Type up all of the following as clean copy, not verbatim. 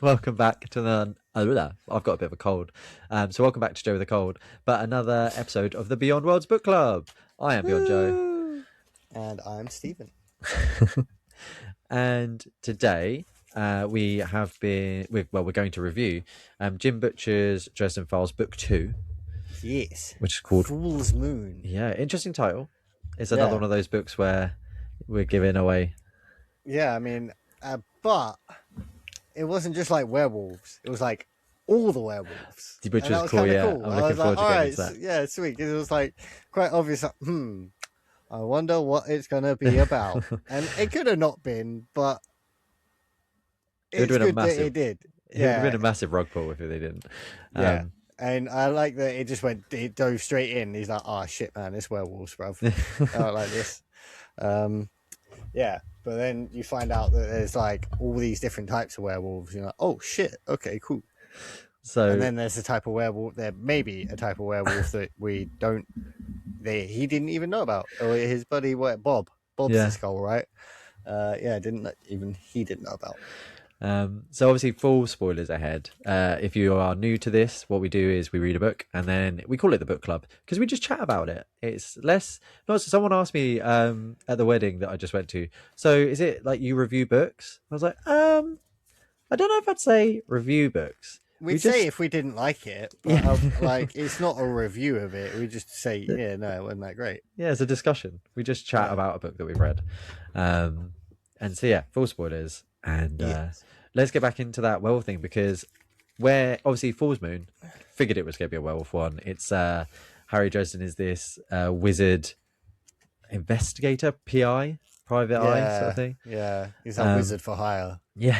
Welcome back to the. I've got a bit of a cold. So welcome back to Joe with a Cold, but another episode of the Beyond Worlds Book Club. I am Beyond Joe. Woo! And I'm Stephen. And today we have been. We're going to review Jim Butcher's Dresden Files Book 2. Yes. Which is called Fool's Moon. Yeah, interesting title. It's another one of those books where we're giving away. Yeah, I mean, but it wasn't just like werewolves. It was like all the werewolves. Which was cool, yeah. Cool. I'm looking forward to getting into that. Yeah, sweet. It was like quite obvious. Like, I wonder what it's going to be about. And it could have not been, but it's good that it did. It would have been a massive rug pull if they didn't. Yeah. And I like that it dove straight in. He's like, oh shit, man, it's werewolves, bruv. I like this. Yeah. But then you find out that there's like all these different types of werewolves. You're like, oh shit, okay, cool. And then there's a type of werewolf. There may be a type of werewolf that he didn't even know about. Or his buddy, Bob. Bob's the skull, right? He didn't know about. So obviously full spoilers ahead. If you are new to this, what we do is we read a book and then we call it the book club because we just chat about it. It's less. No, someone asked me at the wedding that I just went to. So is it like you review books? I was like, I don't know if I'd say review books. We'd say if we didn't like it, but like it's not a review of it. We just say, yeah, no, it wasn't that great. Yeah, it's a discussion. We just chat about a book that we've read. And so yeah, full spoilers. And let's get back into that werewolf thing because obviously Fool's Moon, figured it was going to be a werewolf one. It's Harry Dresden is this wizard investigator, PI, private eye sort of thing. Yeah, he's a wizard for hire. Yeah.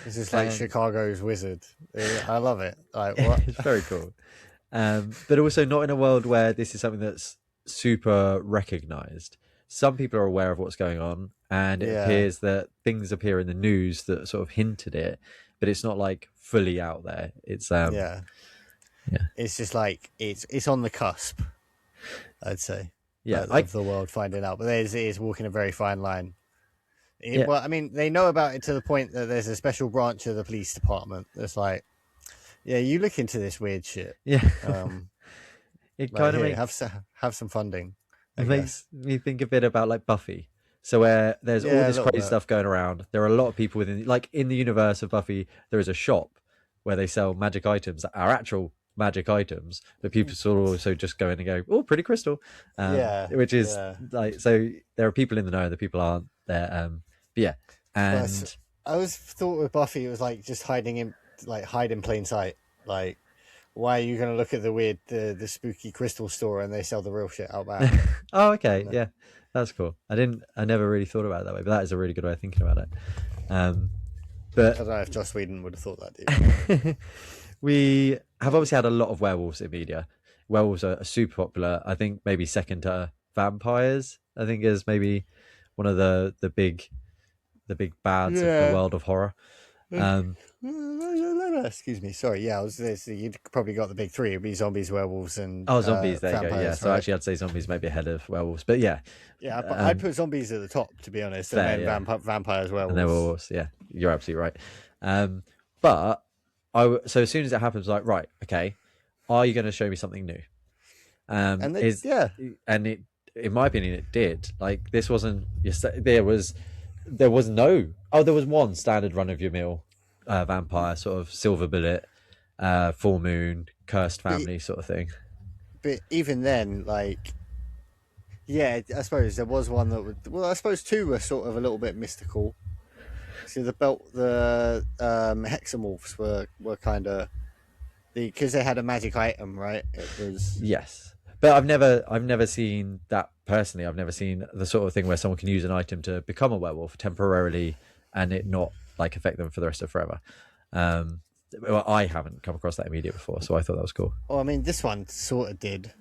This is like Chicago's wizard. I love it. Like what? It's very cool. But also not in a world where this is something that's super recognized. Some people are aware of what's going on, and it appears that things appear in the news that sort of hint at it, but it's not like fully out there. It's It's just like it's on the cusp, I'd say. Yeah, of the world finding out, but it is walking a very fine line. Well, I mean, they know about it to the point that there's a special branch of the police department that's like, yeah, you look into this weird shit. Yeah, it kind of have some funding. It makes me think a bit about like Buffy. So where there's all this crazy stuff going around, there are a lot of people in the universe of Buffy. There is a shop where they sell magic items that are actual magic items, but people sort of also just go in and go, oh, pretty crystal. Which is like, so there are people in the know, the people aren't there. But yeah, and I always thought with Buffy it was like just hide in plain sight. Like, why are you going to look at the spooky crystal store and they sell the real shit out back? Oh, okay, yeah, that's cool. I never really thought about it that way, but that is a really good way of thinking about it. But I don't know if Joss Whedon would have thought that. Dude. We have obviously had a lot of werewolves in media. Werewolves are super popular. I think maybe second to vampires. I think is maybe one of the big bads of the world of horror. Excuse me, sorry. Yeah, you'd probably got the big three. It'd be zombies, werewolves, and zombies. There you go. Yeah, so actually, I'd say zombies may be ahead of werewolves, but yeah, but I'd put zombies at the top, to be honest, fair, and then vampires, werewolves, and then werewolves. Yeah, you're absolutely right. But so as soon as it happens, like, right, okay, are you going to show me something new? And it, in my opinion, it did. Like, this wasn't. There was one standard run of your mill vampire, sort of silver bullet, full moon, cursed family sort of thing. But even then, like, I suppose there was one that would. Well, I suppose two were sort of a little bit mystical. So the hexamorphs were kind of because they had a magic item, right? It was but I've never seen that personally. I've never seen the sort of thing where someone can use an item to become a werewolf temporarily and it not like affect them for the rest of forever. Well, I haven't come across that immediate before, so I thought that was cool. Well, I mean, this one sort of did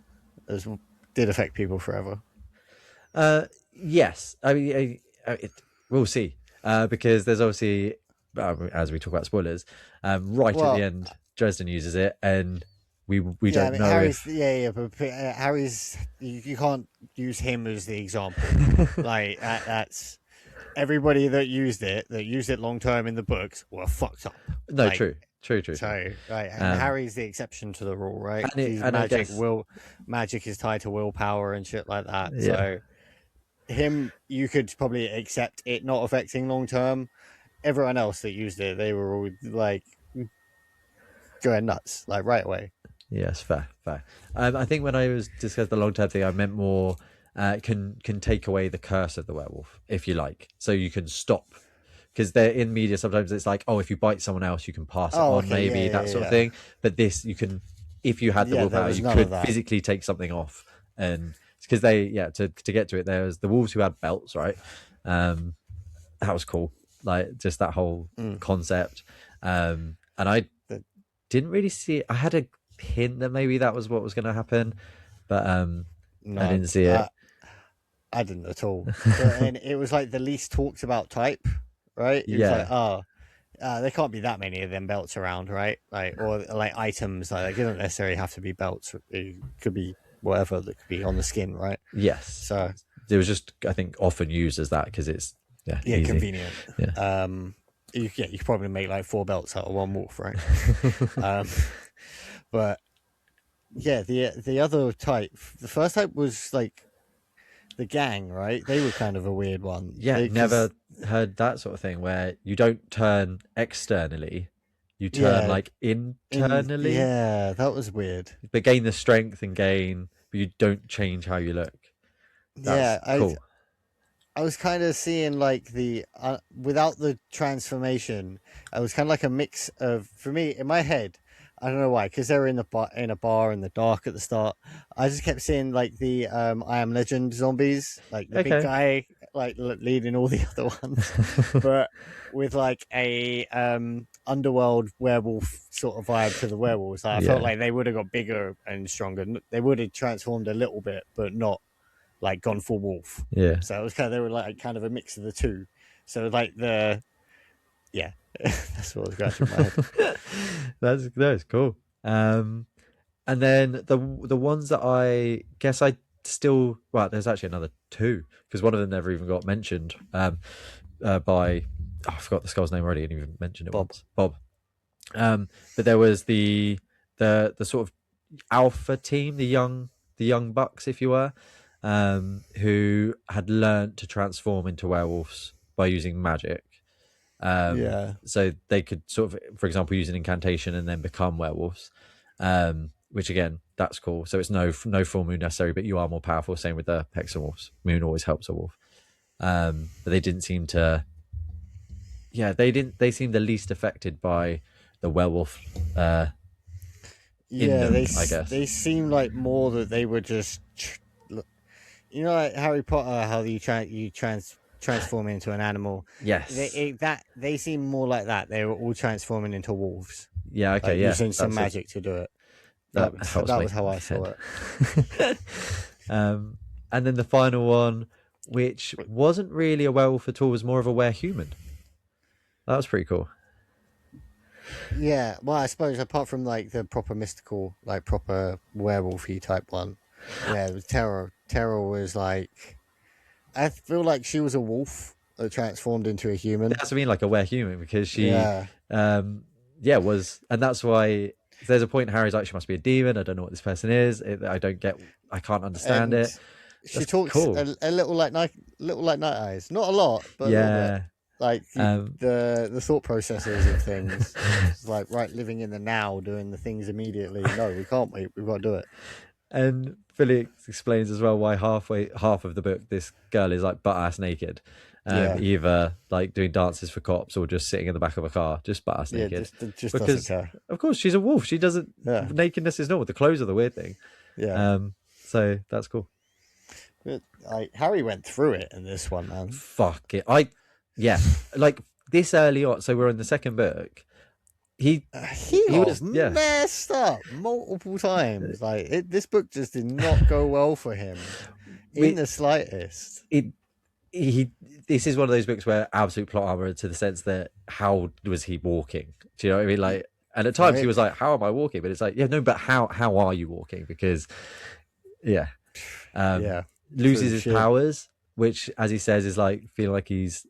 affect people forever. Yes, I mean, we'll see. Because there's obviously, as we talk about spoilers, at the end, Dresden uses it, and we don't know. Harry's, but Harry's, you can't use him as the example. Like that's everybody that used it long term in the books, were fucked up. No, Like, true. So, right, and Harry's the exception to the rule, right? And I guess, Magic is tied to willpower and shit like that. yeah. So, him, you could probably accept it not affecting long term. Everyone else that used it, they were all like going nuts, like right away. Yes, fair. I think when I was discussing the long term thing, I meant more can take away the curse of the werewolf, if you like, so you can stop. Because they're in media, sometimes it's like, oh, if you bite someone else, you can pass it on, maybe that sort of thing. But this, you can, if you had the willpower, you could physically take something off. And because to get to it, there was the wolves who had belts, right? That was cool, like just that whole concept. And I didn't really see it. I had a hint that maybe that was what was going to happen, but no, I didn't see it. I didn't at all. And it was like the least talked about type. Right? It was like, there can't be that many of them belts around, right? Like, or like items, like they don't necessarily have to be belts. It could be whatever that could be on the skin, right? Yes. So it was just, I think, often used as that because it's easy. Convenient. Yeah. You could probably make like 4 belts out of one wolf, right? But yeah, the other type, the first type was like the gang, right? They were kind of a weird one. Yeah, never heard that sort of thing where you don't turn externally, you turn like internally. That was weird. But gain the strength and gain, but you don't change how you look. That's cool. I was kind of seeing like the without the transformation, I was kind of like a mix of, for me in my head, I don't know why, because they were in a bar in the dark at the start. I just kept seeing like the I Am Legend zombies, like the big guy like leading all the other ones, but with like a underworld werewolf sort of vibe to the werewolves. Like, I felt like they would have got bigger and stronger. They would have transformed a little bit, but not like gone full wolf. Yeah. So it was they were like kind of a mix of the two. So like that's what was going through my head. That's cool. And then the ones that I guess I still, well, there's actually another 2 because one of them never even got mentioned by I forgot the skull's name already, and even mentioned it once. Bob. But there was the sort of alpha team, the young bucks, if you were, who had learned to transform into werewolves by using magic. So they could sort of, for example, use an incantation and then become werewolves, which again, that's cool. So it's no full moon necessary, but you are more powerful. Same with the Hexen wolves. Moon always helps a wolf. But they didn't seem to. Yeah, they seemed the least affected by the werewolf. I guess they seem like more that they were just, like Harry Potter, how you transform into an animal. Yes, they seem more like that. They were all transforming into wolves. Yeah, okay, using some magic to do it. That was how I saw it. And then the final one, which wasn't really a werewolf at all, was more of a werehuman. That was pretty cool. Yeah, well, I suppose apart from like the proper mystical, like proper werewolfy type one, yeah, it was Terror. Terror was like, I feel like she was a wolf that transformed into a human. That's what I mean, like a werehuman, because she, was, and that's why there's a point Harry's like, she must be a demon. I don't know what this person is. I can't understand it. She talks cool. a little like Night Eyes, not a lot, but a little bit. Like the thought processes of things, it's like living in the now, doing the things immediately. No, we can't wait. We've got to do it. And Felix explains as well why half of the book this girl is like butt ass naked, either like doing dances for cops or just sitting in the back of a car, just butt ass naked. Just because doesn't care. Of course she's a wolf. She doesn't. Yeah. Nakedness is normal. The clothes are the weird thing. Yeah. So that's cool. But, Harry went through it in this one, man. Fuck it. Like this early on. So we're in the second book. He was messed up multiple times. Like this book just did not go well for him in the slightest. This is one of those books where absolute plot armor, to the sense that how was he walking? Do you know what I mean? Like, and at times he was like, "How am I walking?" But it's like, but how are you walking? Because loses his powers, which, as he says, is like feeling like he's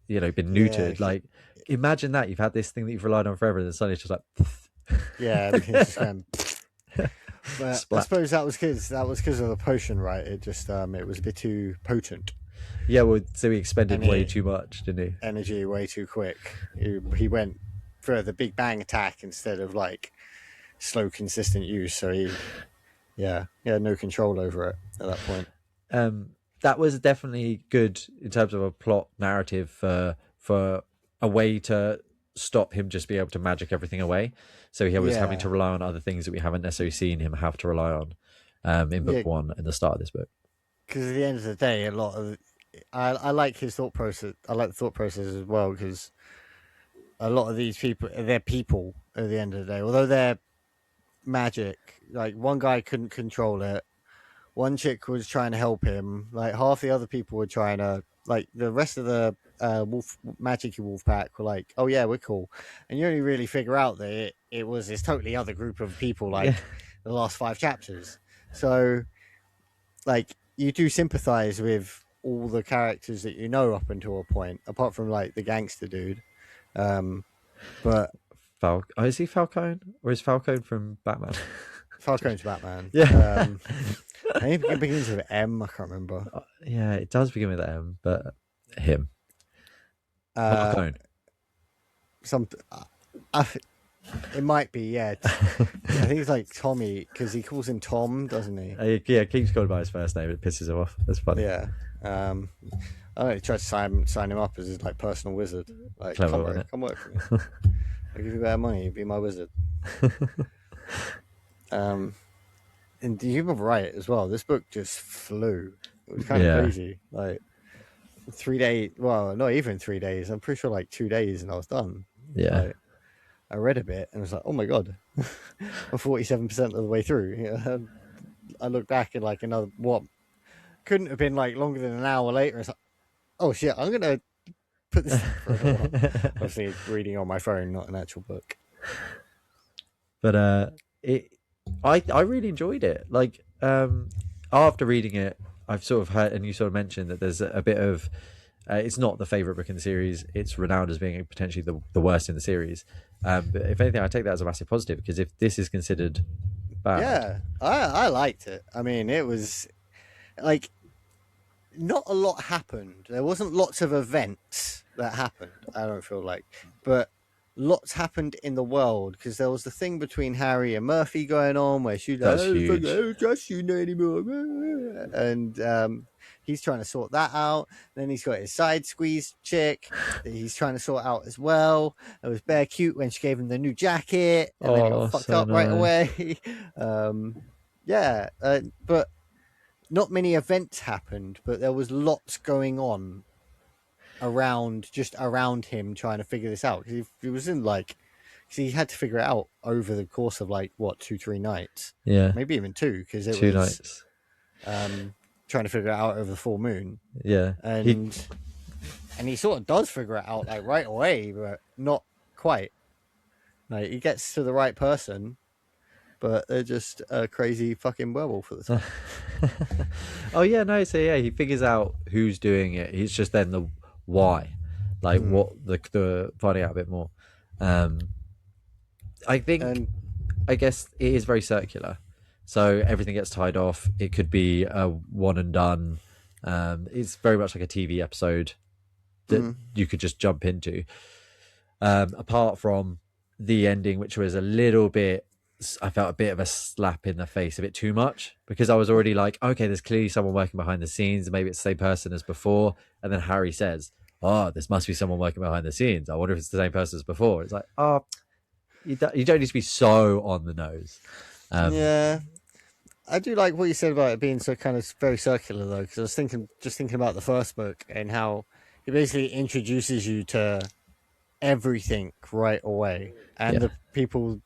been neutered. Like, imagine that you've had this thing that you've relied on forever, and then suddenly it's just like, everything's just going. But Splat. I suppose that was because of the potion, right? It just it was a bit too potent. Yeah, well, so he expended way too much, didn't he? Energy way too quick. He went for the Big Bang attack instead of like slow, consistent use. So he had no control over it at that point. That was definitely good in terms of a plot narrative for a way to stop him just being able to magic everything away. So he was having to rely on other things that we haven't necessarily seen him have to rely on in book one in the start of this book. Because at the end of the day, a lot of I like his thought process. I like the thought process as well, because a lot of these people, they're people at the end of the day. Although they're magic, like one guy couldn't control it. One chick was trying to help him. Like half the other people were trying to, like the rest of the magic-y wolf pack were like, oh yeah, we're cool. And you only really figure out that it was this totally other group of people, like the last 5 chapters. So like you do sympathize with all the characters that you know up until a point, apart from like the gangster dude. But is he Falcone, or is Falcone from Batman? Falcone's Batman. Yeah. I think it begins with M. I can't remember. Yeah, it does begin with M, but him. Falcone. It might be, yeah. I think it's like Tommy, because he calls him Tom, doesn't he? Yeah, keeps calling by his first name. It pisses him off. That's funny. Yeah. I don't know, he tried to sign him up as his like personal wizard. Like, Clever, come work for me. I'll give you better money. Be my wizard. And you were right as well. This book just flew. It was kind of crazy. Like 3 days. Well, not even 3 days. I'm pretty sure like 2 days, and I was done. Yeah. Like, I read a bit and was like, oh my god, I'm 47% of the way through. I look back at like another couldn't have been like longer than an hour later. It's like, oh shit, I'm gonna put this for a while. Obviously, reading on my phone, not an actual book. But I really enjoyed it. Like after reading it, I've sort of heard, and you sort of mentioned that there's a bit of it's not the favorite book in the series. It's renowned as being potentially the worst in the series. But if anything, I take that as a massive positive, because if this is considered bad, yeah, I liked it. I mean, it was like not a lot happened. There wasn't lots of events that happened. I don't feel like, but lots happened in the world, because there was the thing between Harry and Murphy going on where she's like, I don't trust you anymore, and he's trying to sort that out. Then he's got his side squeeze chick that he's trying to sort out as well. It was bare cute when she gave him the new jacket, and then he got fucked up right away. But not many events happened, but there was lots going on around him trying to figure this out, because he was in like, because he had to figure it out over the course of like 2-3 nights, maybe even 2, because it 2 was nights trying to figure it out over the full moon. And he sort of does figure it out like right away, but not quite. Like he gets to the right person, but they're just a crazy fucking werewolf at the time. Oh yeah, no. So yeah, he figures out who's doing it. He's just then the why, like what the finding out a bit more. I guess it is very circular. So everything gets tied off. It could be a one and done. It's very much like a TV episode that you could just jump into. Apart from the ending, which was a little bit, I felt a bit of a slap in the face, a bit too much, because I was already like, okay, there's clearly someone working behind the scenes, and maybe it's the same person as before. And then Harry says, oh, this must be someone working behind the scenes. I wonder if it's the same person as before. It's like, oh, you don't need to be so on the nose. Yeah. I do like what you said about it being so kind of very circular, though, because I was thinking about the first book and how it basically introduces you to everything right away, and the people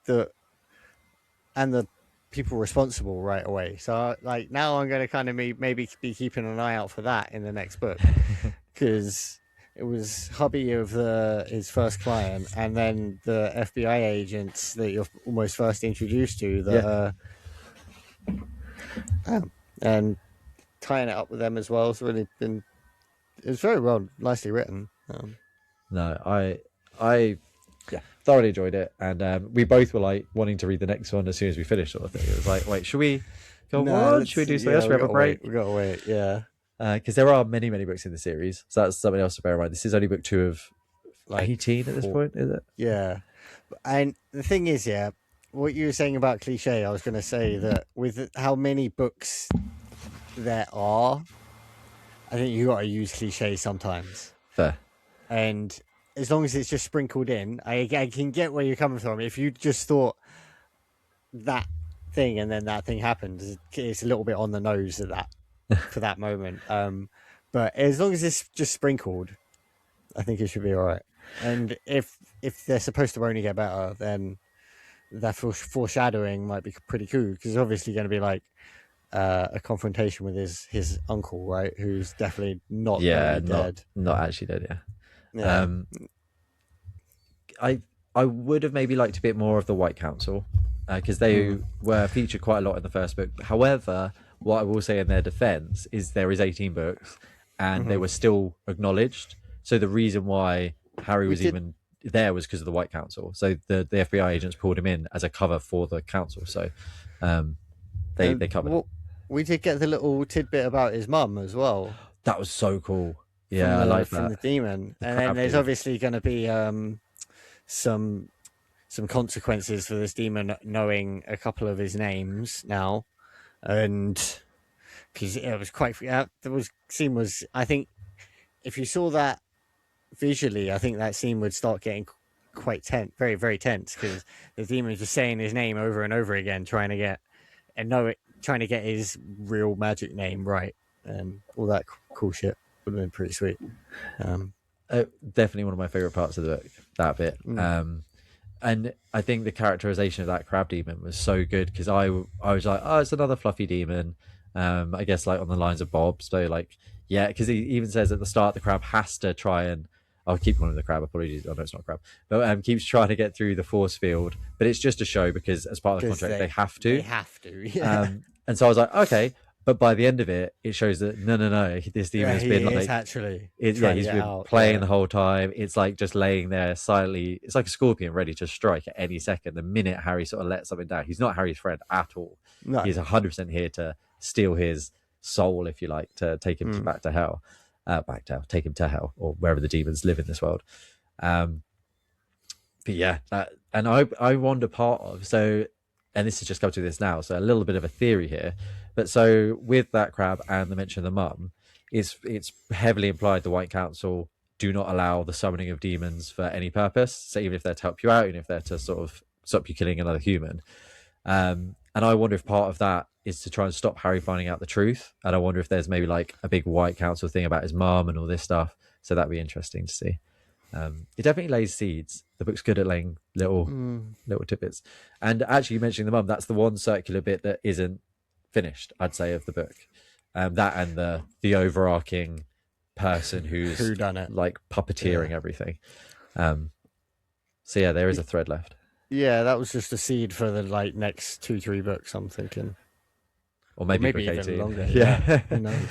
responsible right away. So like now I'm going to kind of maybe be keeping an eye out for that in the next book, because it was hubby of his first client, and then the FBI agents that you're almost first introduced to that and tying it up with them as well. It's very well, nicely written. No, I yeah, thoroughly enjoyed it, and we both were like wanting to read the next one as soon as we finished. Sort of thing. It was like, wait, should we go No, on? Should we do something else? Should we have a break? We gotta wait. Yeah, because there are many books in the series, so that's something else to bear in mind. This is only book 2 of like 18 at this point, is it? Yeah, and the thing is, yeah, what you were saying about cliche, I was going to say that with how many books there are, I think you got to use cliche sometimes. Fair. And as long as it's just sprinkled in, I can get where you're coming from. If you just thought that thing and then that thing happens, it's a little bit on the nose of that for that moment. But as long as it's just sprinkled, I think it should be all right. And if they're supposed to only get better, then that foreshadowing might be pretty cool, because it's obviously going to be like a confrontation with his uncle, right? Who's definitely not dead. Not actually dead. Yeah. I would have maybe liked a bit more of the White Council, because they were featured quite a lot in the first book. However, what I will say in their defense is there is 18 books and they were still acknowledged. So the reason why Harry was even there was because of the White Council. So the FBI agents pulled him in as a cover for the council. So they covered. Well, we did get the little tidbit about his mum as well. That was so cool. Yeah, I like that. From the demon. And then there's obviously going to be some consequences for this demon knowing a couple of his names now. And because it was quite... scene was... I think if you saw that visually, I think that scene would start getting quite tense, very, very tense, because the demon is just saying his name over and over again, trying to get his real magic name right, and all that cool shit. Would have been pretty sweet. Definitely one of my favorite parts of the book, that bit. And I think the characterization of that crab demon was so good, because I was like, oh, it's another fluffy demon. I guess like on the lines of Bob. So like, yeah, because he even says at the start the crab has to try and... I'll keep calling it the crab, apologies. Oh, no, it's not a crab. But keeps trying to get through the force field. But it's just a show, because as part of the contract, they have to. They have to, yeah. And so I was like, okay. But by the end of it, it shows that, no, this demon has been like... actually... he's been playing the whole time. It's like just laying there silently. It's like a scorpion ready to strike at any second. The minute Harry sort of lets something down, he's not Harry's friend at all. No. He's 100% here to steal his soul, if you like, to take him back to hell. Take him to hell, or wherever the demons live in this world. But yeah, and I wonder part of, so, and this has just come to this now, so a little bit of a theory here, but so with that crab and the mention of the mum, it's heavily implied the White Council do not allow the summoning of demons for any purpose. So even if they're to help you out, even if they're to sort of stop you killing another human, and I wonder if part of that is to try and stop Harry finding out the truth. And I wonder if there's maybe like a big White Council thing about his mum and all this stuff. So that'd be interesting to see. It definitely lays seeds. The book's good at laying little tidbits. And actually, you mentioning the mum, that's the one circular bit that isn't finished, I'd say, of the book. That and the overarching person who's whodunit, like puppeteering everything. So yeah, there is a thread left. Yeah, that was just a seed for the like next 2-3 books, I'm thinking. Or maybe book even 18. Longer. Yeah. Who knows?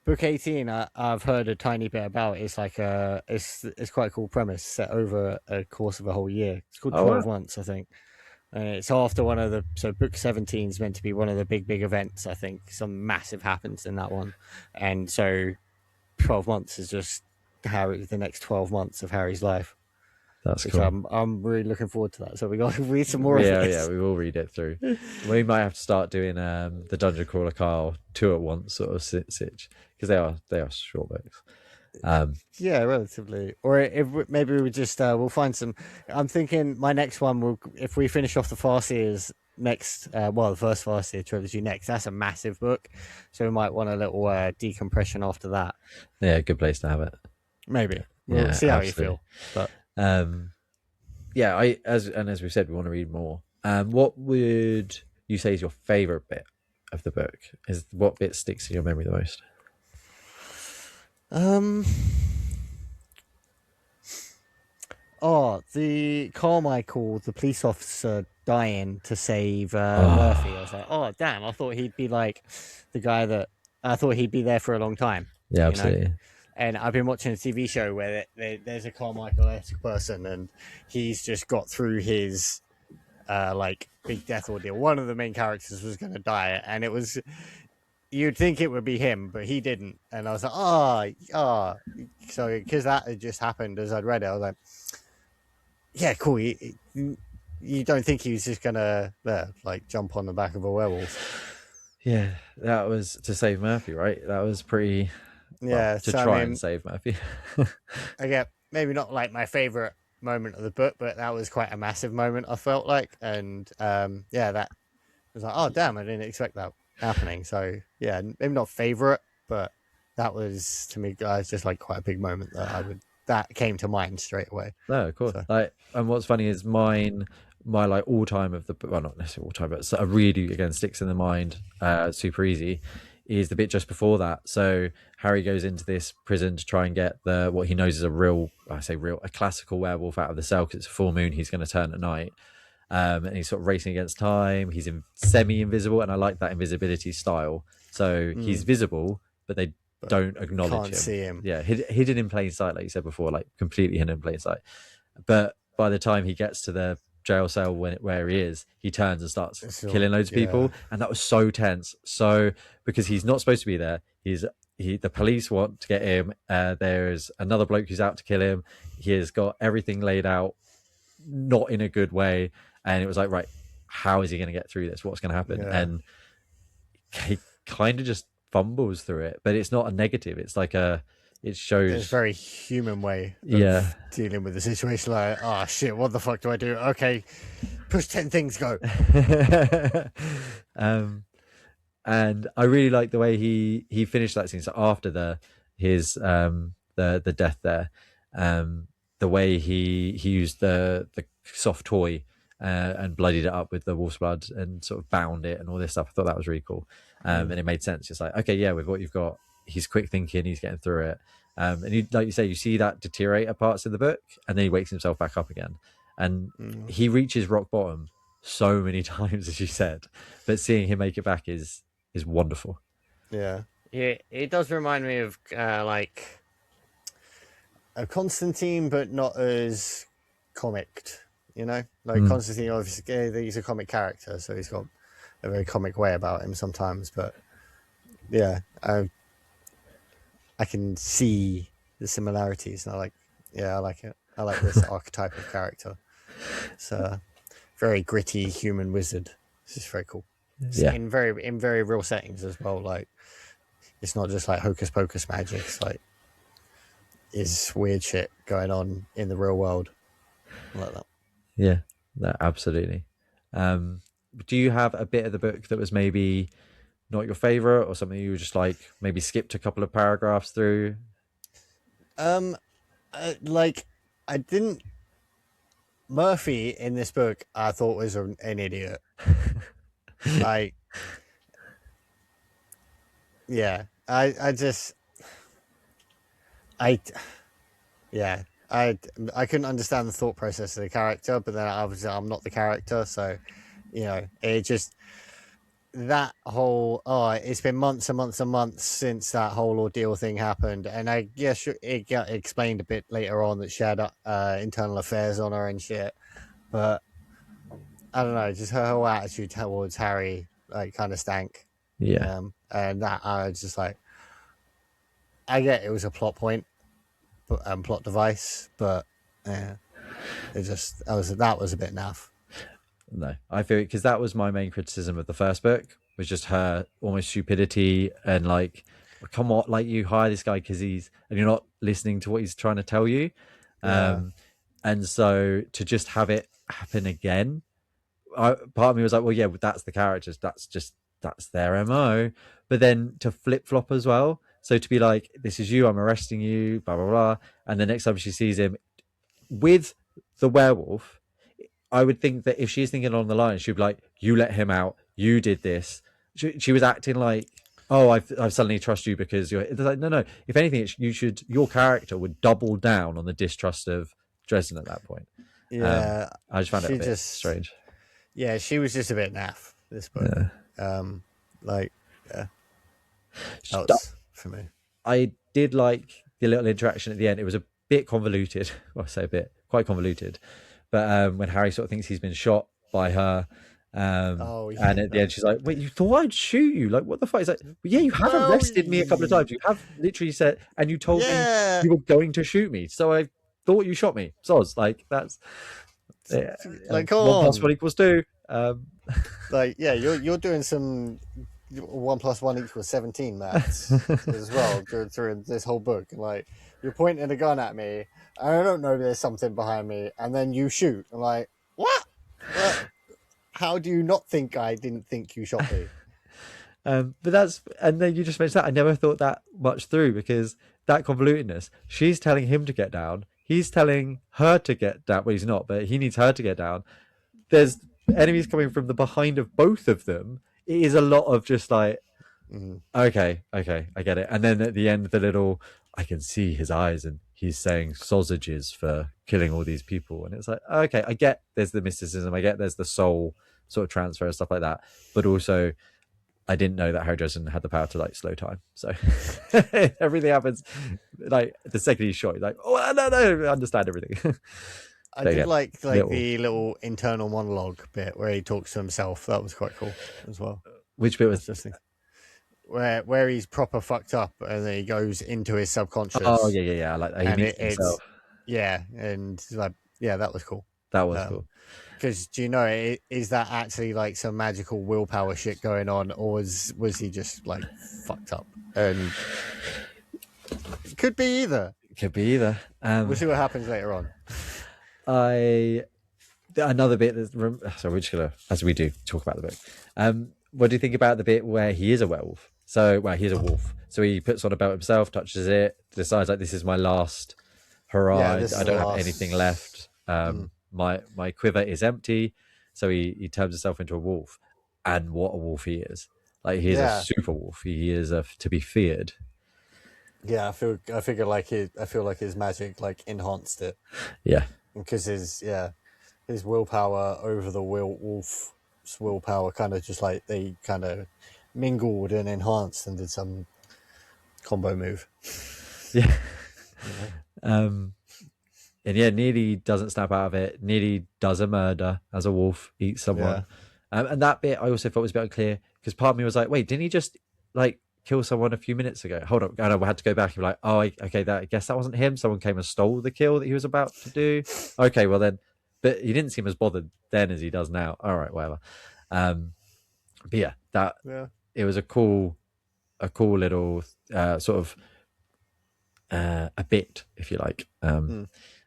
Book 18, I've heard a tiny bit about. It's like it's quite a cool premise set over a course of a whole year. It's called 12 months, I think. And it's after one of so book 17 is meant to be one of the big events, I think. Some massive happens in that one. And so 12 months is just the next 12 months of Harry's life. That's cool. I'm really looking forward to that. So we got to read some more of this. Yeah, we will read it through. We might have to start doing the Dungeon Crawler Carl 2 at once sort of sitch, because they are short books. Yeah, relatively. Or if maybe we just we'll find some. I'm thinking my next one will, if we finish off the Farseers next, the first Farseer trilogy next. That's a massive book, so we might want a little decompression after that. Yeah, good place to have it. Maybe we'll see how you feel, but. As we've said, we want to read more. What would you say is your favorite bit of the book? What bit sticks in your memory the most? The Carmichael, the police officer dying to save Murphy. I was like, oh damn! I thought he'd be like the guy that I thought he'd be there for a long time. Yeah, absolutely. And I've been watching a TV show where there's a Carmichael-esque person, and he's just got through his like big death ordeal. One of the main characters was going to die, and it was, you'd think it would be him, but he didn't. And I was like, so because that had just happened as I'd read it, I was like, yeah, cool. You don't think he was just gonna like jump on the back of a werewolf? Yeah, that was to save Murphy, right? That was pretty. Yeah, to try and save Murphy. Again, maybe not like my favorite moment of the book, but that was quite a massive moment, I felt like. And that was like, oh damn, I didn't expect that happening. So yeah, maybe not favorite, but that was, to me, guys, just like quite a big moment that came to mind straight away. No, of course. So. Like, and what's funny is my like all time of the, well, not necessarily all time, but a really, again, sticks in the mind, super easy, is the bit just before that. So Harry goes into this prison to try and get what he knows is a classical werewolf out of the cell, because it's a full moon, he's going to turn at night. And he's sort of racing against time. He's semi-invisible, and I like that invisibility style. So he's visible, but they don't acknowledge him. Can't see him. Yeah, hidden in plain sight, like you said before, like completely hidden in plain sight. But by the time he gets to the jail cell where he is, he turns and starts killing loads of people, and that was so tense. So because he's not supposed to be there, the police want to get him. There's another bloke who's out to kill him. He has got everything laid out, not in a good way, and it was like, right, how is he going to get through this? What's going to happen? Yeah. And he kind of just fumbles through it, but it's not a negative. It's like it shows it's a very human way of dealing with the situation. Like, oh shit, what the fuck do I do? Okay, push 10 things, go. And I really like the way he finished that scene. So after his death there, the way he used the soft toy and bloodied it up with the wolf's blood and sort of bound it and all this stuff. I thought that was really cool. And it made sense. It's like, okay, yeah, with what you've got, he's quick thinking, he's getting through it. And like you say, you see that deteriorate at parts of the book, and then he wakes himself back up again. And he reaches rock bottom so many times, as you said, but seeing him make it back is wonderful. Yeah, it does remind me of like a Constantine, but not as comicked. You know, like Constantine, obviously, he's a comic character, so he's got a very comic way about him sometimes. But yeah, I can see the similarities, and I like it. I like this archetype of character. It's a very gritty human wizard. This is very cool. Yeah. In very real settings as well. Like, it's not just like hocus pocus magic. It's like, is weird shit going on in the real world. I like that. Yeah, absolutely. Do you have a bit of the book that was maybe not your favorite, or something you were just like maybe skipped a couple of paragraphs through? Like, I didn't. Murphy in this book, I thought was an idiot. Like, yeah, I couldn't understand the thought process of the character, but then obviously I'm not the character, so you know, it just, that whole, it's been months and months and months since that whole ordeal thing happened, and I guess it got explained a bit later on that she had internal affairs on her and shit, but I don't know, just her whole attitude towards Harry like kind of stank. Yeah. And that I was just like, I get it was a plot point, plot device, but yeah, that was a bit naff. No, I feel, because that was my main criticism of the first book, was just her almost stupidity, and like, come on, like, you hire this guy and you're not listening to what he's trying to tell you. Yeah. And so to just have it happen again, part of me was like, well, yeah, that's the characters, that's their MO. But then to flip flop as well, so to be like, this is you, I'm arresting you, blah blah blah, and the next time she sees him with the werewolf, I would think that if she's thinking along the line, she'd be like, you let him out, you did this. She was acting like, oh, I've suddenly trust you because you're, it's like, no. If anything, your character would double down on the distrust of Dresden at that point. Yeah. I just found it a bit strange. Yeah, she was just a bit naff, this book. Yeah. That was for me. I did like the little interaction at the end, it was a bit convoluted. Well, I say a bit, quite convoluted. But when Harry sort of thinks he's been shot by her, and at the end she's like, "Wait, you thought I'd shoot you? Like, what the fuck?" He's like, well, "Yeah, you have arrested me a couple of times. You have literally said, and you told me you were going to shoot me, so I thought you shot me." Soz, like that's like, come 1 + 1 = 2. Like, yeah, you're doing some 1 + 1 = 17 maths as well through this whole book. Like, you're pointing a gun at me, and I don't know there's something behind me, and then you shoot. I'm like, what? How do you not think I didn't think you shot me? But that's, and then you just mentioned that. I never thought that much through, because that convolutedness, she's telling him to get down, he's telling her to get down. Well, he's not, but he needs her to get down. There's enemies coming from the behind of both of them. It is a lot of just like, okay, I get it. And then at the end, the little, I can see his eyes and he's saying sausages for killing all these people. And it's like, okay, I get there's the mysticism. I get there's the soul sort of transfer and stuff like that. But also, I didn't know that Harry Dresden had the power to like slow time. So everything happens like the second he's shot, he's like, oh, no, I understand everything. I did like the little internal monologue bit where he talks to himself. That was quite cool as well. Which bit was this thing? Where he's proper fucked up and then he goes into his subconscious. Oh yeah. I like that. He meets himself. Yeah, and like, yeah, that was cool. That was cool. Because do you know, is that actually like some magical willpower shit going on, or was he just like fucked up? And it could be either. We'll see what happens later on. Another bit that's, so we're just gonna, as we do, talk about the book. What do you think about the bit where he is a werewolf? So, well, he's a wolf. So he puts on a belt himself, touches it, decides like, this is my last hurrah. I don't have anything left. My quiver is empty. So he turns himself into a wolf, and what a wolf he is! Like, he is a super wolf. He is to be feared. Yeah, I feel like his magic like enhanced it. Yeah, because his willpower over the wolf's willpower kind of just like they kind of mingled and enhanced and did some combo move. Yeah. And yeah, nearly doesn't snap out of it. Nearly does a murder as a wolf, eats someone. Yeah. And that bit I also thought was a bit unclear, because part of me was like, wait, didn't he just like kill someone a few minutes ago? Hold on, I had to go back and be like, oh, okay, I guess that wasn't him. Someone came and stole the kill that he was about to do. Okay, well then, but he didn't seem as bothered then as he does now. All right, whatever. But yeah, it was a cool little sort of a bit, if you like,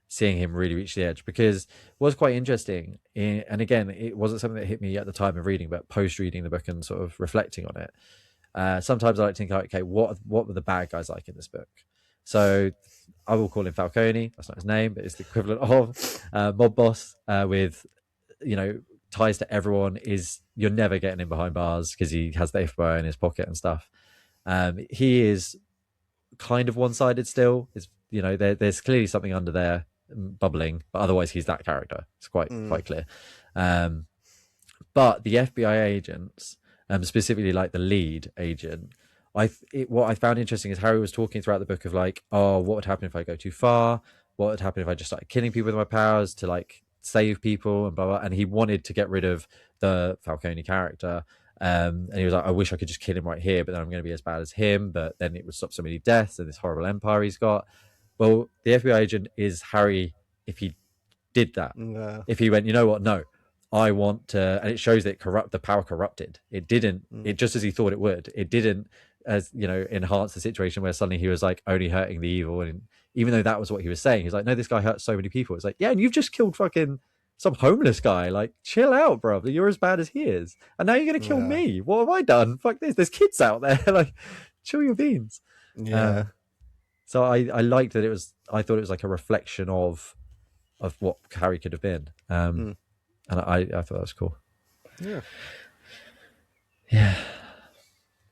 seeing him really reach the edge, because it was quite interesting. And again, it wasn't something that hit me at the time of reading, but post reading the book and sort of reflecting on it. Sometimes I like to think, okay, what were the bad guys like in this book? So I will call him Falcone. That's not his name, but it's the equivalent of mob boss with, ties to everyone. Is you're never getting him behind bars because he has the FBI in his pocket and stuff. He is kind of one-sided still. It's, there's clearly something under there bubbling, but otherwise he's that character. It's quite clear. But the FBI agents, specifically like the lead agent, what I found interesting is Harry was talking throughout the book of like, oh, what would happen if I go too far? What would happen if I just started killing people with my powers to like save people and blah, blah. And he wanted to get rid of the Falcone character. And he was like, I wish I could just kill him right here, but then I'm going to be as bad as him. But then it would stop so many deaths and this horrible empire he's got. Well, the FBI agent is Harry if he did that. If he went, you know what? No, I want to, and it shows that the power corrupted. It didn't, it just as he thought it would. It didn't, enhance the situation where suddenly he was like only hurting the evil. And even though that was what he was saying, he's like, no, this guy hurts so many people. It's like, yeah, and you've just killed fucking some homeless guy. Like, chill out, brother. You're as bad as he is. And now you're going to kill me. What have I done? Fuck this. There's kids out there. Like, chill your beans. Yeah. So I liked that I thought it was like a reflection of what Harry could have been. And I thought that was cool. Yeah. Yeah.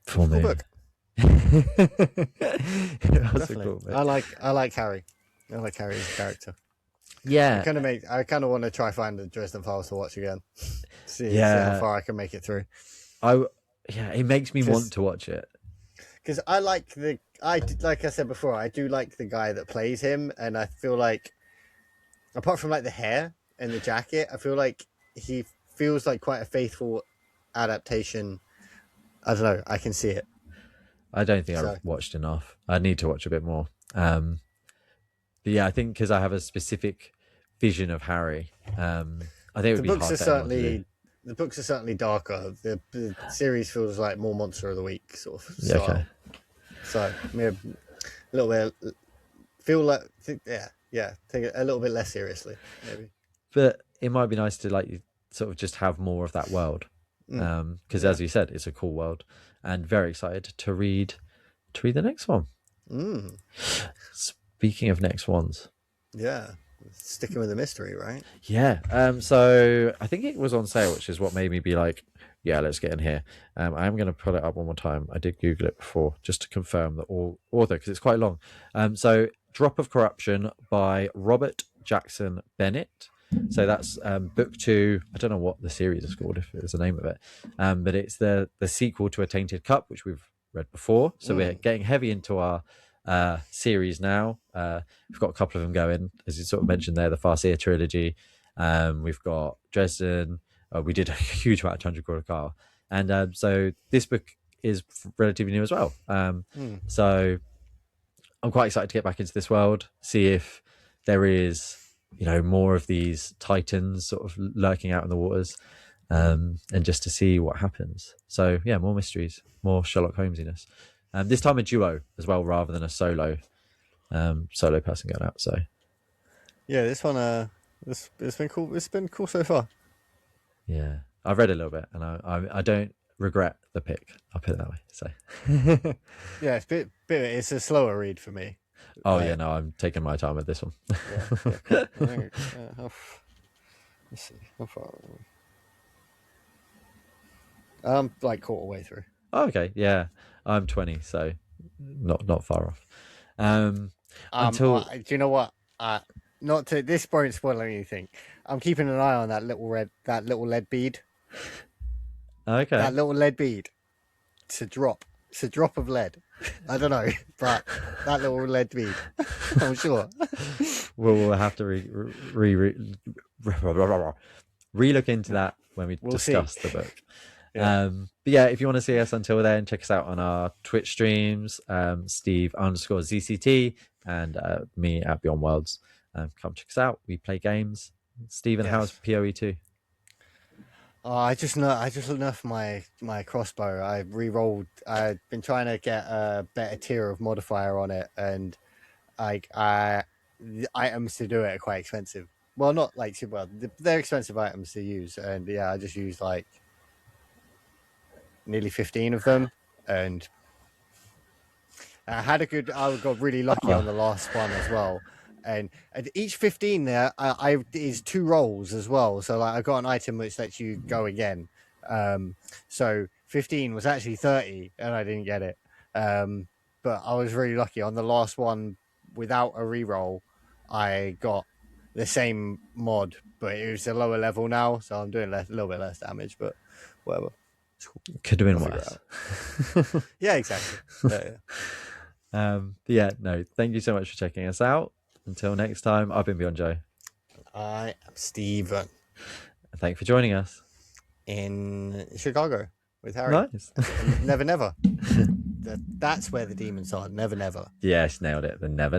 Full me. Book. Cool, I like Harry. I like Harry's character. Yeah. I kind of want to try find the Dresden Files to watch again. See how far I can make it through. It makes me want to watch it. because like I said before, I do like the guy that plays him, and I feel like, apart from like the hair and the jacket, I feel like he feels like quite a faithful adaptation. I don't know. I can see it. I don't think I've watched enough. I need to watch a bit more. But yeah, I think because I have a specific vision of Harry, I think it would be hard for anyone to do. The books are certainly darker. The series feels like more Monster of the Week sort of Yeah, style. Okay. So maybe a little bit take it a little bit less seriously, maybe. But it might be nice to like sort of just have more of that world, because as you said, it's a cool world, and very excited to read the next one. Speaking of next ones, sticking with the mystery, right? Yeah. So I think it was on sale, which is what made me be like, yeah, let's get in here. I'm going to pull it up one more time. I did Google it before just to confirm the author, because it's quite long. So Drop of Corruption by Robert Jackson Bennett. So that's book 2. I don't know what the series is called, if it's the name of it, but it's the sequel to A Tainted Cup, which we've read before. So we're getting heavy into our series now. We've got a couple of them going, as you sort of mentioned there, the Farseer trilogy. We've got Dresden. We did a huge amount of 100 Quarter Car, and so this book is relatively new as well. So I'm quite excited to get back into this world, see if there is, more of these titans sort of lurking out in the waters, and just to see what happens. So yeah, more mysteries, more Sherlock Holmesiness. This time a duo as well, rather than a solo person going out. So yeah, this one it's been cool. It's been cool so far. Yeah, I've read a little bit, and I don't regret the pick. I'll put it that way. So yeah, it's a slower read for me. Oh yeah, no, I'm taking my time with this one. Let's see, how far are we? I'm like quarter way through. Oh, okay, yeah, I'm 20, so not far off. Do you know what? Not to this won't spoil anything. I'm keeping an eye on that little lead bead. Okay. That little lead bead to drop. It's a drop of lead. I don't know, but that little lead bead, I'm sure. We'll have to re-look into that when we discuss the book. Yeah. But yeah, if you want to see us until then, check us out on our Twitch streams, Steve_ZCT and me at Beyond Worldz. Come check us out. We play games. Stephen, how's PoE2? I just nerfed my crossbow. I re-rolled. I've been trying to get a better tier of modifier on it, and the items to do it are quite expensive. Well, not like super. Well, they're expensive items to use, and I just used like nearly 15 of them, and I got really lucky on the last one as well. And each 15 there is 2 rolls as well, so like I got an item which lets you go again, so 15 was actually 30 and I didn't get it, but I was really lucky on the last one. Without a reroll, I got the same mod, but it was a lower level now, so I'm doing a little bit less damage, but whatever. Could have been worse. Yeah, exactly. Yeah, no, thank you so much for checking us out. Until next time, I've been Beyond Joe. I am Steven. Thank you for joining us in Chicago with Harry. Nice. Never. That's where the demons are. Never. Yes, nailed it. The never.